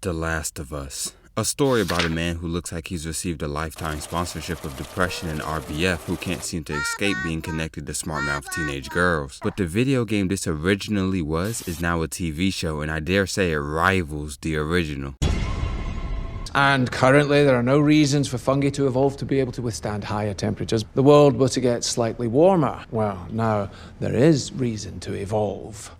The Last of Us. A story about a man who looks like he's received a lifetime sponsorship of depression and RBF who can't seem to escape being connected to smart-mouthed teenage girls. But the video game this originally was is now a TV show, and I dare say it rivals the original. And currently there are no reasons for fungi to evolve to be able to withstand higher temperatures. The world were to get slightly warmer. Well, now there is reason to evolve.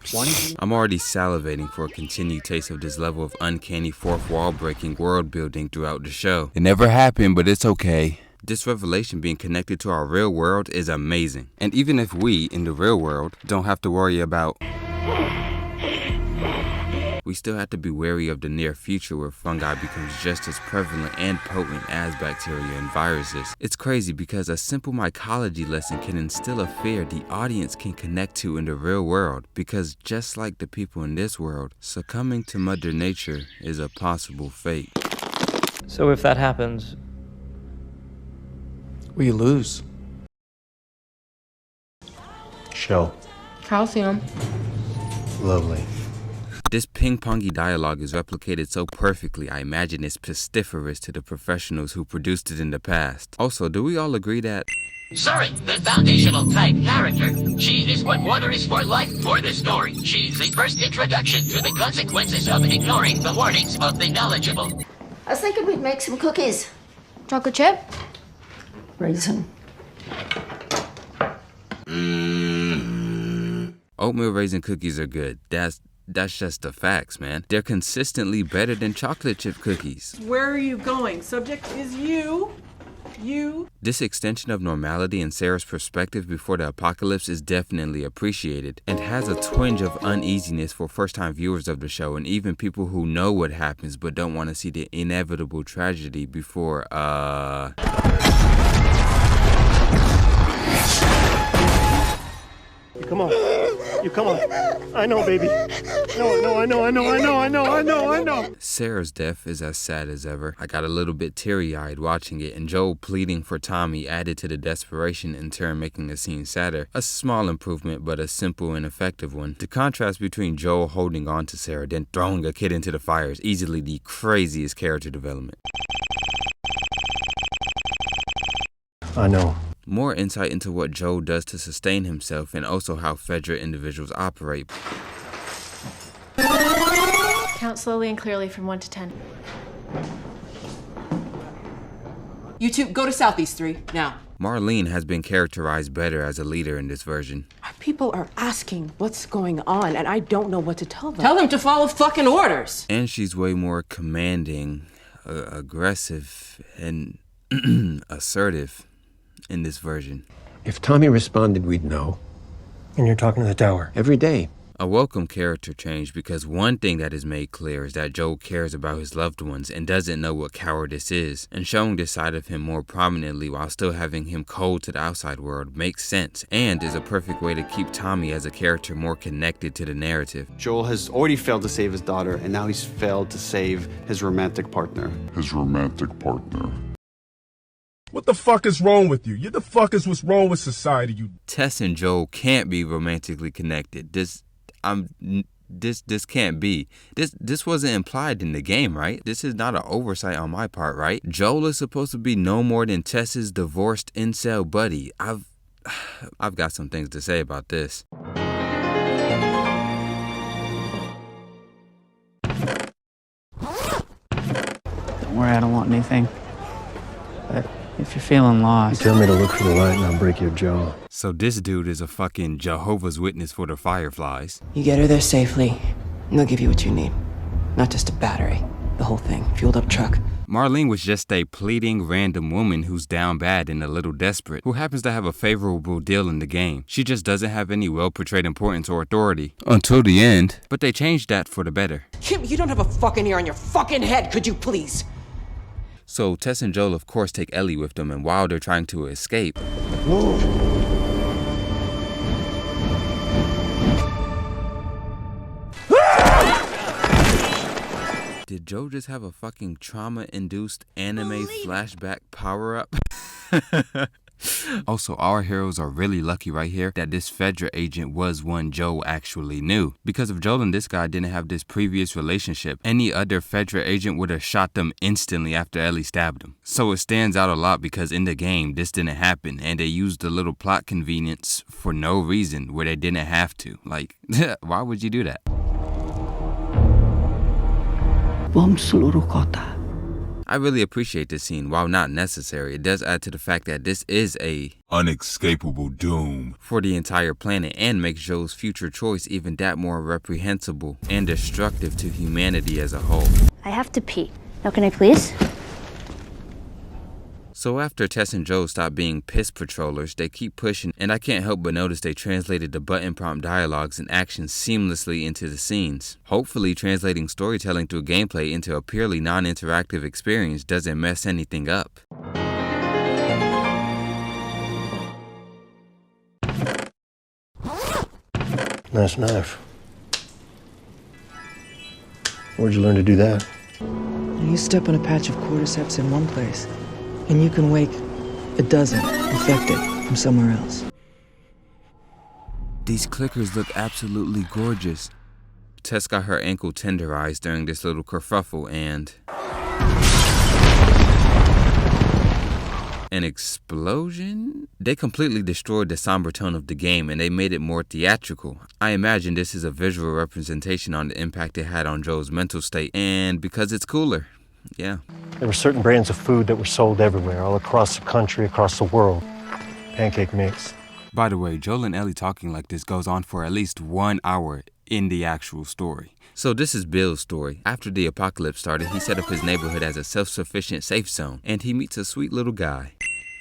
I'm already salivating for a continued taste of this level of uncanny fourth wall breaking world building throughout the show. It never happened, but it's okay. This revelation being connected to our real world is amazing. And even if we, in the real world, don't have to worry about... we still have to be wary of the near future where fungi becomes just as prevalent and potent as bacteria and viruses. It's crazy because a simple mycology lesson can instill a fear the audience can connect to in the real world, because just like the people in this world, succumbing to Mother Nature is a possible fate. So if that happens, we lose. Shell. Calcium. Lovely. This ping-pongy dialogue is replicated so perfectly, I imagine it's pestiferous to the professionals who produced it in the past. Also, do we all agree that... Sorry, the foundational type character. She is what water is for life for the story. She's the first introduction to the consequences of ignoring the warnings of the knowledgeable. I was thinking we'd make some cookies. Chocolate chip? Raisin. Oatmeal raisin cookies are good. That's just the facts, man. They're consistently better than chocolate chip cookies. Where are you going? Subject is you. You. This extension of normality and Sarah's perspective before the apocalypse is definitely appreciated, and has a twinge of uneasiness for first-time viewers of the show and even people who know what happens but don't want to see the inevitable tragedy before, Come on. You come on. I know, baby. No, I know. Sarah's death is as sad as ever. I got a little bit teary-eyed watching it, and Joel pleading for Tommy added to the desperation, in turn making the scene sadder. A small improvement, but a simple and effective one. The contrast between Joel holding on to Sarah, then throwing a kid into the fire is easily the craziest character development. I know. More insight into what Joel does to sustain himself, and also how Fedra individuals operate. Count slowly and clearly from 1 to 10. You two, go to Southeast 3, now. Marlene has been characterized better as a leader in this version. People are asking what's going on, and I don't know what to tell them. Tell them to follow fucking orders. And she's way more commanding, aggressive, and assertive in this version. If Tommy responded, we'd know. And you're talking to the tower. Every day. A welcome character change, because one thing that is made clear is that Joel cares about his loved ones and doesn't know what cowardice is, and showing this side of him more prominently while still having him cold to the outside world makes sense, and is a perfect way to keep Tommy as a character more connected to the narrative. Joel has already failed to save his daughter, and now he's failed to save his romantic partner. What the fuck is wrong with you? You the fuck is what's wrong with society, you... Tess and Joel can't be romantically connected. This can't be. This wasn't implied in the game, right? This is not an oversight on my part, right? Joel is supposed to be no more than Tess's divorced incel buddy. I've got some things to say about this. Don't worry, I don't want anything. But if you're feeling lost... Tell me to look for the light and I'll break your jaw. So this dude is a fucking Jehovah's Witness for the Fireflies. You get her there safely, and they'll give you what you need. Not just a battery, the whole thing, fueled up truck. Marlene was just a pleading random woman who's down bad and a little desperate, who happens to have a favorable deal in the game. She just doesn't have any well-portrayed importance or authority. Until the end. But they changed that for the better. Kim, you don't have a fucking ear on your fucking head, could you please? So Tess and Joel of course take Ellie with them, and while they're trying to escape... Did Joe just have a fucking trauma-induced anime flashback power-up? Also, our heroes are really lucky right here that this Fedra agent was one Joel actually knew. Because if Joel and this guy didn't have this previous relationship, any other Fedra agent would have shot them instantly after Ellie stabbed him. So it stands out a lot because in the game, this didn't happen, and they used a little plot convenience for no reason where they didn't have to. Like, why would you do that? Bom seluruh kota. I really appreciate this scene. While not necessary, it does add to the fact that this is a unescapable doom for the entire planet and makes Joel's future choice even that more reprehensible and destructive to humanity as a whole. I have to pee. Now can I please? So after Tess and Joel stop being piss patrollers, they keep pushing, and I can't help but notice they translated the button prompt dialogues and actions seamlessly into the scenes. Hopefully translating storytelling through gameplay into a purely non-interactive experience doesn't mess anything up. Nice knife. Where'd you learn to do that? You step on a patch of cordyceps in one place, and you can wake a dozen infected from somewhere else. These clickers look absolutely gorgeous. Tess got her ankle tenderized during this little kerfuffle and an explosion? They completely destroyed the somber tone of the game and they made it more theatrical. I imagine this is a visual representation on the impact it had on Joel's mental state, and because it's cooler. Yeah. There were certain brands of food that were sold everywhere, all across the country, across the world. Pancake mix. By the way, Joel and Ellie talking like this goes on for at least 1 hour in the actual story. So this is Bill's story. After the apocalypse started, he set up his neighborhood as a self-sufficient safe zone, and he meets a sweet little guy.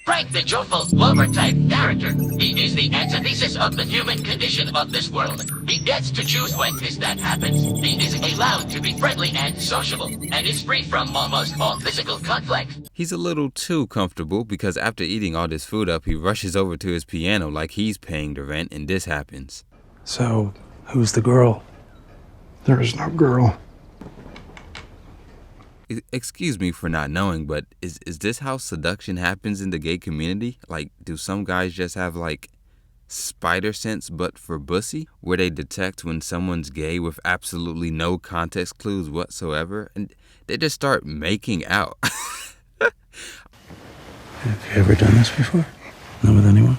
Frank, the joyful, lover-type character. He is the antithesis of the human condition of this world. He gets to choose when that happens. He is allowed to be friendly and sociable, and is free from almost all physical conflict. He's a little too comfortable because after eating all this food up, he rushes over to his piano like he's paying the rent, and this happens. So, who's the girl? There is no girl. Excuse me for not knowing, but is this how seduction happens in the gay community? Like, do some guys just have, like, spider sense but for bussy? Where they detect when someone's gay with absolutely no context clues whatsoever? And they just start making out. Have you ever done this before? Not with anyone?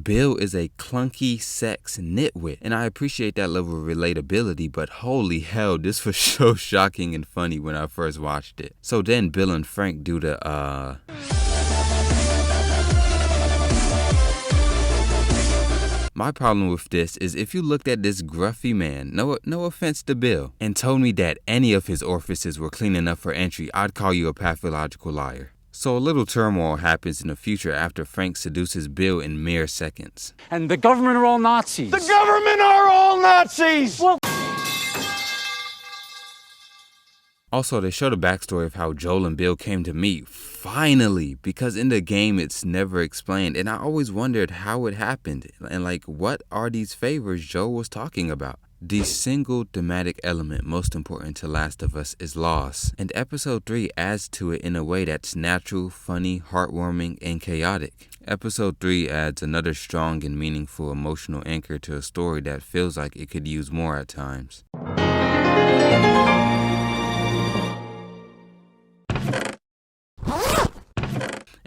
Bill is a clunky sex nitwit, and I appreciate that level of relatability, but holy hell, this was so shocking and funny when I first watched it. So then Bill and Frank do the, My problem with this is if you looked at this gruffy man, no offense to Bill, and told me that any of his orifices were clean enough for entry, I'd call you a pathological liar. So a little turmoil happens in the future after Frank seduces Bill in mere seconds. And the government are all Nazis. The government are all Nazis! Well, also, they show the backstory of how Joel and Bill came to meet, finally, because in the game it's never explained, and I always wondered how it happened, and like, what are these favors Joel was talking about? The single thematic element most important to Last of Us is loss, and episode 3 adds to it in a way that's natural, funny, heartwarming, and chaotic. Episode 3 adds another strong and meaningful emotional anchor to a story that feels like it could use more at times.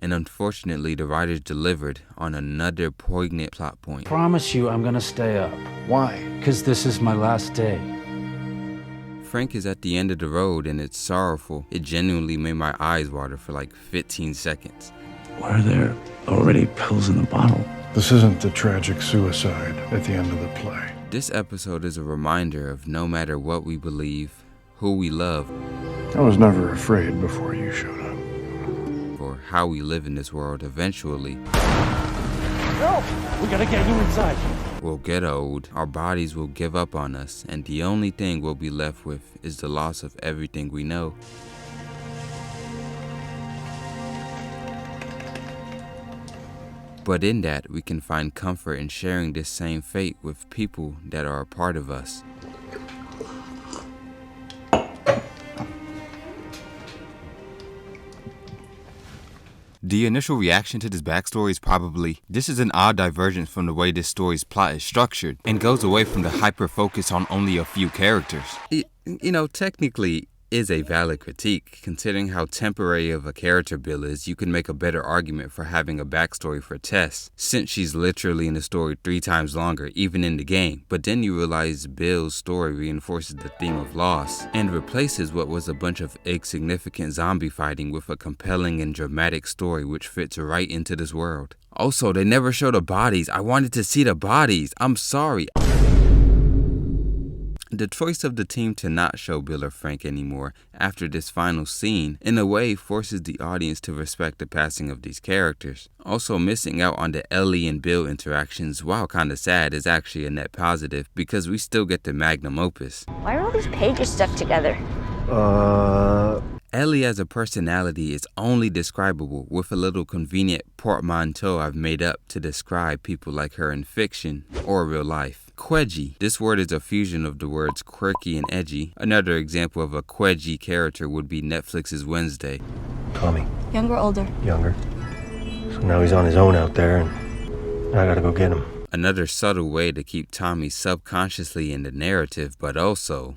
And unfortunately, the writers delivered on another poignant plot point. Promise you I'm gonna stay up. Why? Because this is my last day. Frank is at the end of the road and it's sorrowful. It genuinely made my eyes water for like 15 seconds. Why are there already pills in the bottle? This isn't the tragic suicide at the end of the play. This episode is a reminder of no matter what we believe, who we love, I was never afraid before you showed up. or how we live in this world eventually No! We gotta get you inside. will get old, our bodies will give up on us, and the only thing we'll be left with is the loss of everything we know. But in that, we can find comfort in sharing this same fate with people that are a part of us. The initial reaction to this backstory is probably, this is an odd divergence from the way this story's plot is structured, and goes away from the hyper-focus on only a few characters. You know, technically, is a valid critique. Considering how temporary of a character Bill is, you can make a better argument for having a backstory for Tess, since she's literally in the story 3 times longer, even in the game. But then you realize Bill's story reinforces the theme of loss, and replaces what was a bunch of insignificant zombie fighting with a compelling and dramatic story which fits right into this world. Also, they never show the bodies. I wanted to see the bodies. I'm sorry. The choice of the team to not show Bill or Frank anymore after this final scene, in a way, forces the audience to respect the passing of these characters. Also, missing out on the Ellie and Bill interactions, while kinda sad, is actually a net positive because we still get the magnum opus. Why are all these pages stuck together? Ellie as a personality is only describable with a little convenient portmanteau I've made up to describe people like her in fiction or real life. Quedgy. This word is a fusion of the words quirky and edgy. Another example of a quedgy character would be Netflix's Wednesday. Tommy. Younger or older? Younger. So now he's on his own out there, and I gotta go get him. Another subtle way to keep Tommy subconsciously in the narrative, but also...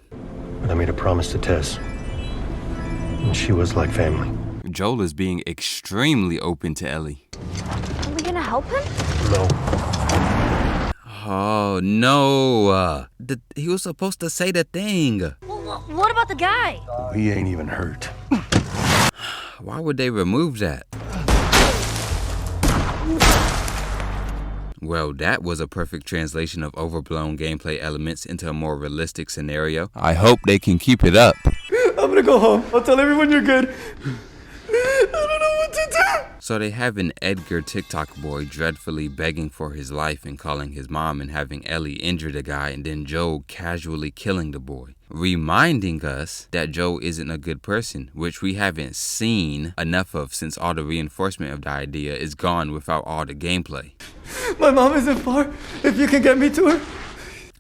But I made a promise to Tess, and she was like family. Joel is being extremely open to Ellie. Are we gonna help him? No. Oh, no. He was supposed to say the thing. Well, what about the guy? He ain't even hurt. Why would they remove that? Well, that was a perfect translation of overblown gameplay elements into a more realistic scenario. I hope they can keep it up. I'm gonna go home. I'll tell everyone you're good. I don't know what to do. So they have an Edgar TikTok boy dreadfully begging for his life and calling his mom, and having Ellie injure the guy, and then Joe casually killing the boy, reminding us that Joe isn't a good person, which we haven't seen enough of since all the reinforcement of the idea is gone without all the gameplay. My mom isn't far. If you can get me to her.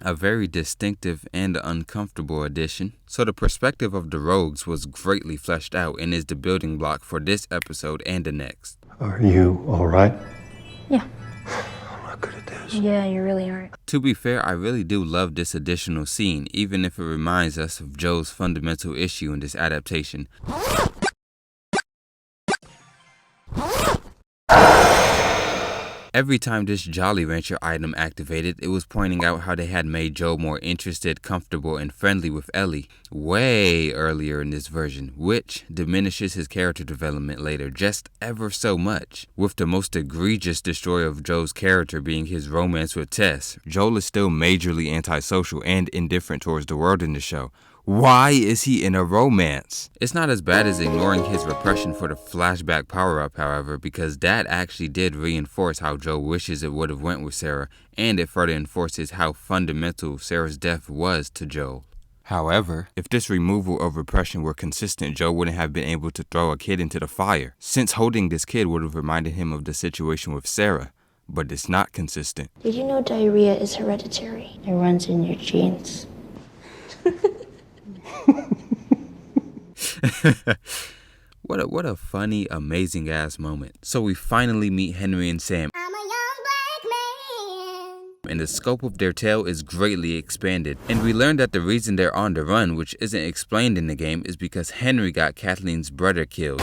A very distinctive and uncomfortable addition. So the perspective of the rogues was greatly fleshed out and is the building block for this episode and the next. Are you alright? Yeah. I'm not good at this. Yeah, you really aren't. To be fair, I really do love this additional scene, even if it reminds us of Joe's fundamental issue in this adaptation. Every time this Jolly Rancher item activated, it was pointing out how they had made Joe more interested, comfortable, and friendly with Ellie way earlier in this version, which diminishes his character development later just ever so much. With the most egregious destroyer of Joe's character being his romance with Tess, Joel is still majorly antisocial and indifferent towards the world in the show. Why is he in a romance? It's not as bad as ignoring his repression for the flashback power-up, however, because that actually did reinforce how Joe wishes it would have went with Sarah, and it further enforces how fundamental Sarah's death was to Joel. However, if this removal of repression were consistent, Joe wouldn't have been able to throw a kid into the fire, since holding this kid would have reminded him of the situation with Sarah. But it's not consistent. Did you know diarrhea is hereditary? It runs in your genes. What a funny, amazing ass moment. So we finally meet Henry and Sam. I'm a young black man. And the scope of their tale is greatly expanded. And we learn that the reason they're on the run, which isn't explained in the game, is because Henry got Kathleen's brother killed.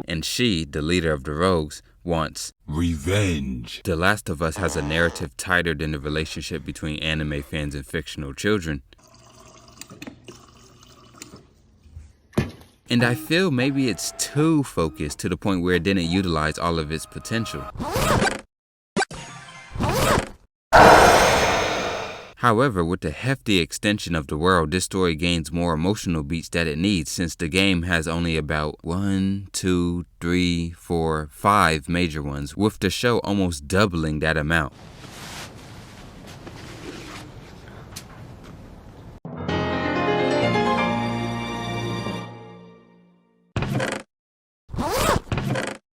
And she, the leader of the rogues, wants revenge. The Last of Us has a narrative tighter than the relationship between anime fans and fictional children. And I feel maybe it's too focused to the point where it didn't utilize all of its potential. However, with the hefty extension of the world, this story gains more emotional beats that it needs, since the game has only about 1, 2, 3, 4, 5 major ones, with the show almost doubling that amount.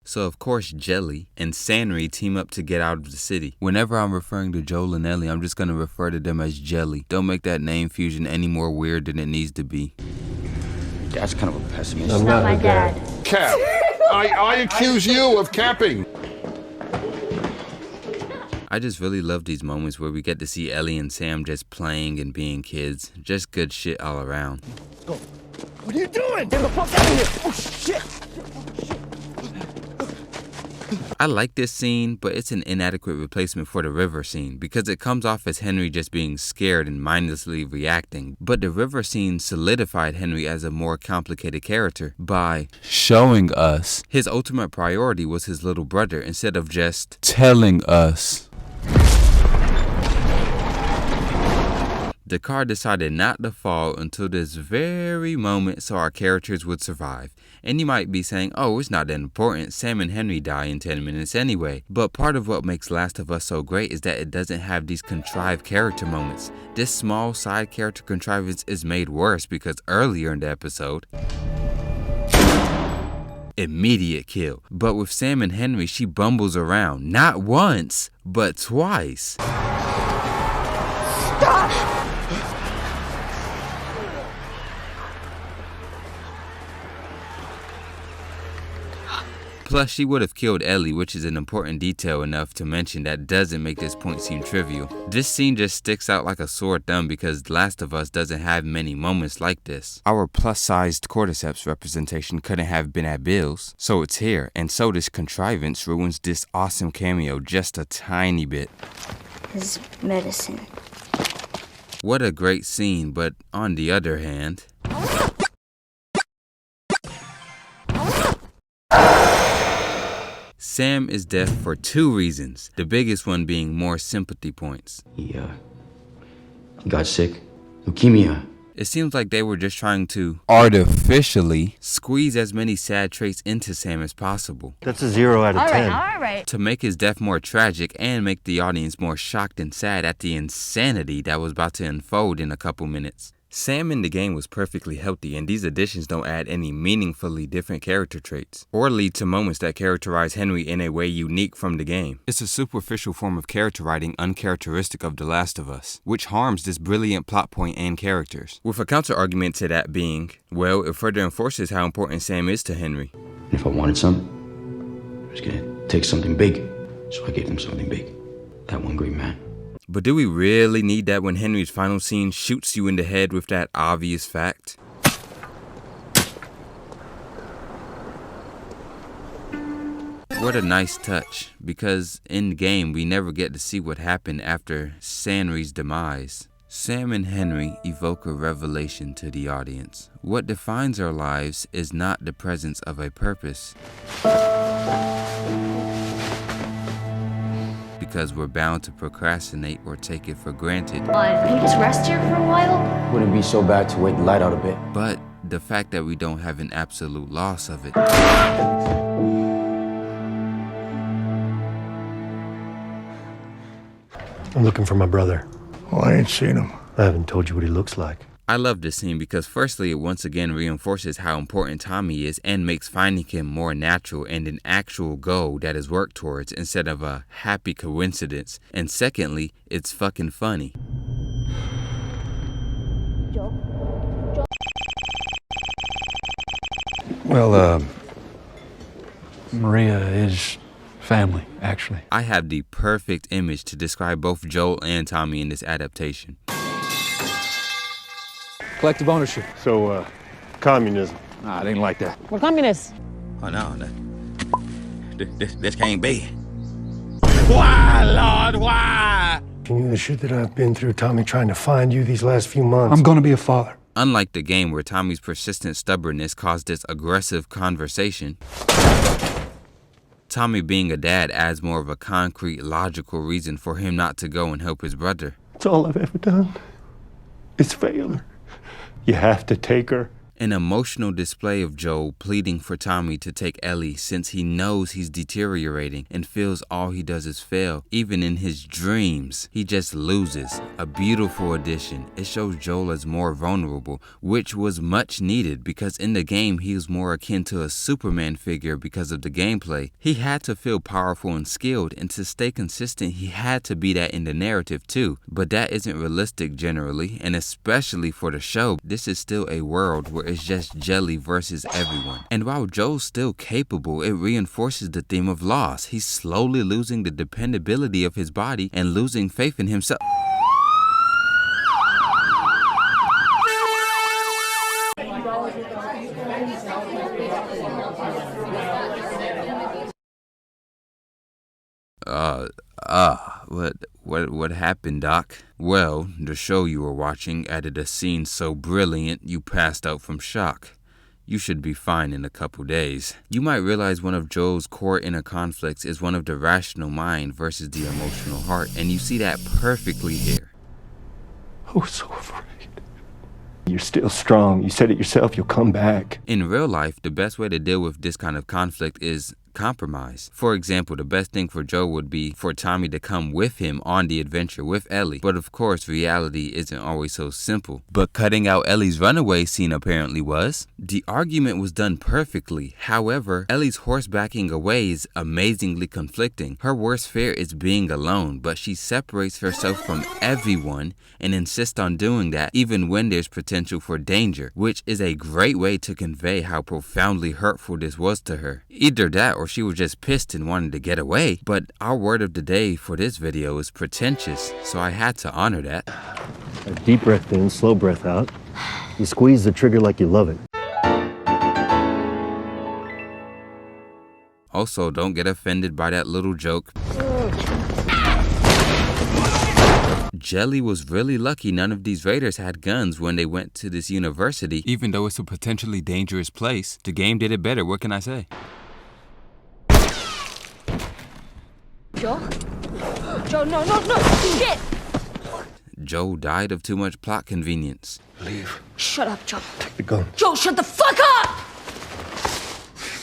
So of course Jelly and Sanri team up to get out of the city. Whenever I'm referring to Joel and Ellie, I'm just gonna refer to them as Jelly. Don't make that name fusion any more weird than it needs to be. Dad's kind of a pessimist. It's not my dad. Cap! I accuse you of capping. I just really love these moments where we get to see Ellie and Sam just playing and being kids. Just good shit all around. Go. What are you doing? Get the fuck out of here! Oh shit! I like this scene, but it's an inadequate replacement for the river scene because it comes off as Henry just being scared and mindlessly reacting. But the river scene solidified Henry as a more complicated character by showing us his ultimate priority was his little brother instead of just telling us. The car decided not to fall until this very moment so our characters would survive. And you might be saying, oh, it's not that important. Sam and Henry die in 10 minutes anyway. But part of what makes Last of Us so great is that it doesn't have these contrived character moments. This small side character contrivance is made worse because earlier in the episode, immediate kill. But with Sam and Henry, she bumbles around. Not once, but twice. Stop! Plus, she would have killed Ellie, which is an important detail enough to mention that doesn't make this point seem trivial. This scene just sticks out like a sore thumb because Last of Us doesn't have many moments like this. Our plus-sized cordyceps representation couldn't have been at Bill's, so it's here, and so this contrivance ruins this awesome cameo just a tiny bit. His medicine. What a great scene, but on the other hand... Sam is deaf for two reasons, the biggest one being more sympathy points. He got sick. Leukemia. It seems like they were just trying to artificially squeeze as many sad traits into Sam as possible. That's a 0 out of 10. All right. To make his death more tragic and make the audience more shocked and sad at the insanity that was about to unfold in a couple minutes. Sam in the game was perfectly healthy, and these additions don't add any meaningfully different character traits, or lead to moments that characterize Henry in a way unique from the game. It's a superficial form of character writing uncharacteristic of The Last of Us, which harms this brilliant plot point and characters. With a counter-argument to that being, well, it further enforces how important Sam is to Henry. And if I wanted something, I was gonna take something big, so I gave them something big. That one green man. But do we really need that when Henry's final scene shoots you in the head with that obvious fact? What a nice touch, because in the game we never get to see what happened after Henry's demise. Sam and Henry evoke a revelation to the audience. What defines our lives is not the presence of a purpose, because we're bound to procrastinate or take it for granted. Can you just rest here for a while? Wouldn't be so bad to wait the light out a bit. But the fact that we don't have an absolute loss of it. I'm looking for my brother. Well, I ain't seen him. I haven't told you what he looks like. I love this scene because firstly, it once again reinforces how important Tommy is and makes finding him more natural and an actual goal that is worked towards instead of a happy coincidence. And secondly, it's fucking funny. Well, Maria is family, actually. I have the perfect image to describe both Joel and Tommy in this adaptation. Collective ownership. So, communism. Nah, it ain't like that. We're communists. Oh, no. This can't be. Why, Lord, why? Can you the shit that I've been through, Tommy, trying to find you these last few months? I'm gonna be a father. Unlike the game where Tommy's persistent stubbornness caused this aggressive conversation, Tommy being a dad adds more of a concrete, logical reason for him not to go and help his brother. It's all I've ever done. It's failure. You have to take her. An emotional display of Joel pleading for Tommy to take Ellie since he knows he's deteriorating and feels all he does is fail. Even in his dreams, he just loses. A beautiful addition. It shows Joel as more vulnerable, which was much needed because in the game he was more akin to a Superman figure because of the gameplay. He had to feel powerful and skilled, and to stay consistent he had to be that in the narrative too. But that isn't realistic generally, and especially for the show. This is still a world where is just Jelly versus everyone. And while Joe's still capable, it reinforces the theme of loss. He's slowly losing the dependability of his body and losing faith in himself. What happened, Doc? Well, the show you were watching added a scene so brilliant you passed out from shock. You should be fine in a couple days. You might realize one of Joe's core inner conflicts is one of the rational mind versus the emotional heart, and you see that perfectly here. I was so afraid. You're still strong. You said it yourself. You'll come back. In real life, the best way to deal with this kind of conflict is compromise. For example, the best thing for Joe would be for Tommy to come with him on the adventure with Ellie. But of course, reality isn't always so simple. But cutting out Ellie's runaway scene apparently was. The argument was done perfectly. However, Ellie's horsebacking away is amazingly conflicting. Her worst fear is being alone, but she separates herself from everyone and insists on doing that even when there's potential for danger, which is a great way to convey how profoundly hurtful this was to her. Either that or she was just pissed and wanted to get away. But our word of the day for this video is pretentious, so I had to honor that. A deep breath in, slow breath out. You squeeze the trigger like you love it. Also, don't get offended by that little joke. Jelly was really lucky none of these raiders had guns when they went to this university. Even though it's a potentially dangerous place, the game did it better, what can I say? Joe? Joe, no, shit! Joe died of too much plot convenience. Leave. Shut up, Joe. Take the gun. Joe, shut the fuck up!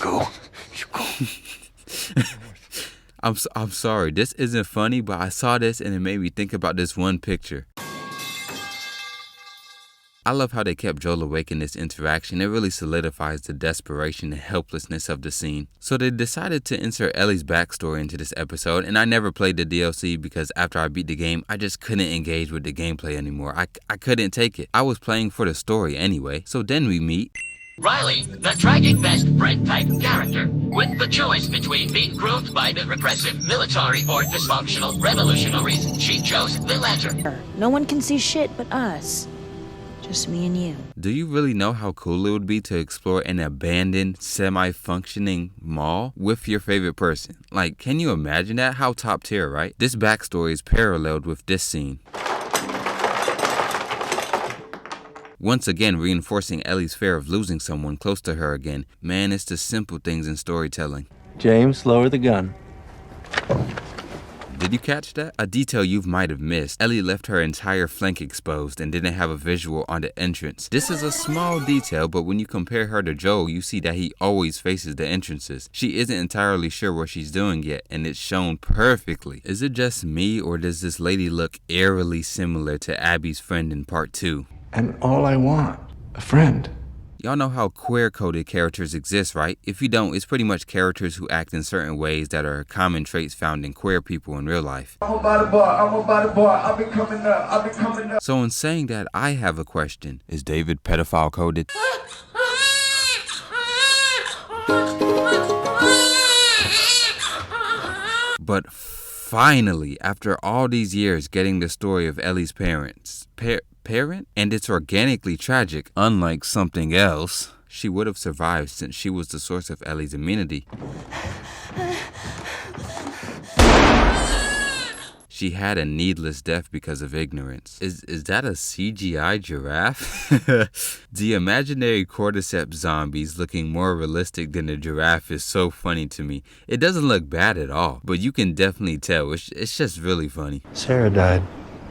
Go. I'm sorry, this isn't funny, but I saw this and it made me think about this one picture. I love how they kept Joel awake in this interaction. It really solidifies the desperation and helplessness of the scene. So they decided to insert Ellie's backstory into this episode, and I never played the DLC because after I beat the game, I just couldn't engage with the gameplay anymore. I couldn't take it. I was playing for the story anyway. So then we meet Riley, the tragic best friend type character, with the choice between being groomed by the repressive military or dysfunctional revolutionaries. She chose the latter. No one can see shit but us. Just me and you. Do you really know how cool it would be to explore an abandoned, semi-functioning mall with your favorite person? Like, can you imagine that? How top tier, right? This backstory is paralleled with this scene. Once again, reinforcing Ellie's fear of losing someone close to her again. Man, it's the simple things in storytelling. James, lower the gun. Did you catch that? A detail you might have missed. Ellie left her entire flank exposed and didn't have a visual on the entrance. This is a small detail, but when you compare her to Joel, you see that he always faces the entrances. She isn't entirely sure what she's doing yet, and it's shown perfectly. Is it just me, or does this lady look eerily similar to Abby's friend in part 2? And all I want, a friend. Y'all know how queer-coded characters exist, right? If you don't, it's pretty much characters who act in certain ways that are common traits found in queer people in real life. I'm about the bar, I've been coming up. So in saying that, I have a question. Is David pedophile coded? But finally, after all these years getting the story of Ellie's parents, parent? And it's organically tragic, unlike something else. She would have survived since she was the source of Ellie's immunity. She had a needless death because of ignorance. Is that a CGI giraffe? The imaginary cordyceps zombies looking more realistic than a giraffe is so funny to me. It doesn't look bad at all, but you can definitely tell. It's just really funny. Sarah died,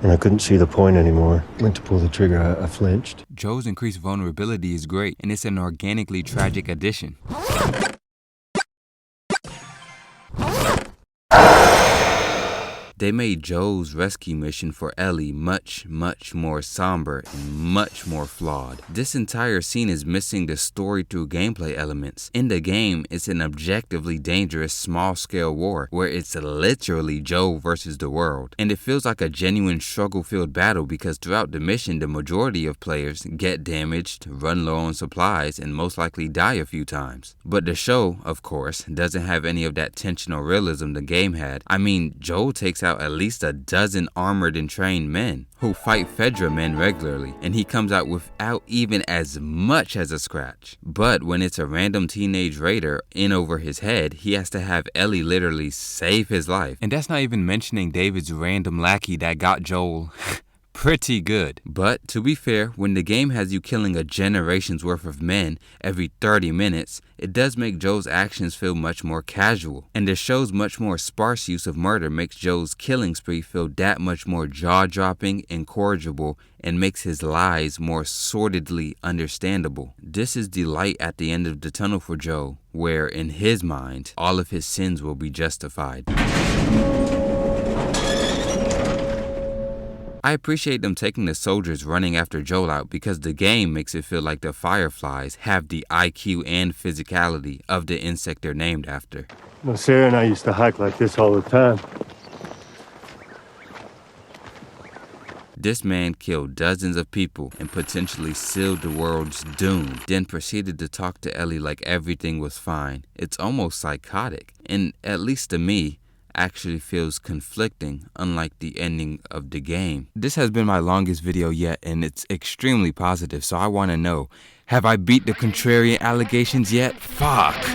and I couldn't see the point anymore. Went to pull the trigger, I flinched. Joe's increased vulnerability is great, and it's an organically tragic addition. They made Joel's rescue mission for Ellie much more somber and much more flawed. This entire scene is missing the story through gameplay elements. In the game, it's an objectively dangerous small-scale war where it's literally Joel versus the world. And it feels like a genuine struggle-filled battle because throughout the mission, the majority of players get damaged, run low on supplies, and most likely die a few times. But the show, of course, doesn't have any of that tension or realism the game had. I mean, Joel takes out at least a dozen armored and trained men who fight Fedra men regularly, and he comes out without even as much as a scratch. But when it's a random teenage raider in over his head, he has to have Ellie literally save his life. And that's not even mentioning David's random lackey that got Joel pretty good. But to be fair, when the game has you killing a generation's worth of men every 30 minutes, it does make Joel's actions feel much more casual. And the show's much more sparse use of murder makes Joel's killing spree feel that much more jaw-dropping, incorrigible, and makes his lies more sordidly understandable. This is the light at the end of the tunnel for Joel, where in his mind, all of his sins will be justified. I appreciate them taking the soldiers running after Joel out because the game makes it feel like the Fireflies have the IQ and physicality of the insect they're named after. No, Sarah and I used to hike like this all the time. This man killed dozens of people and potentially sealed the world's doom, then proceeded to talk to Ellie like everything was fine. It's almost psychotic, and at least to me, actually feels conflicting, unlike the ending of the game. This has been my longest video yet, and it's extremely positive, so I want to know, have I beat the contrarian allegations yet? Fuck!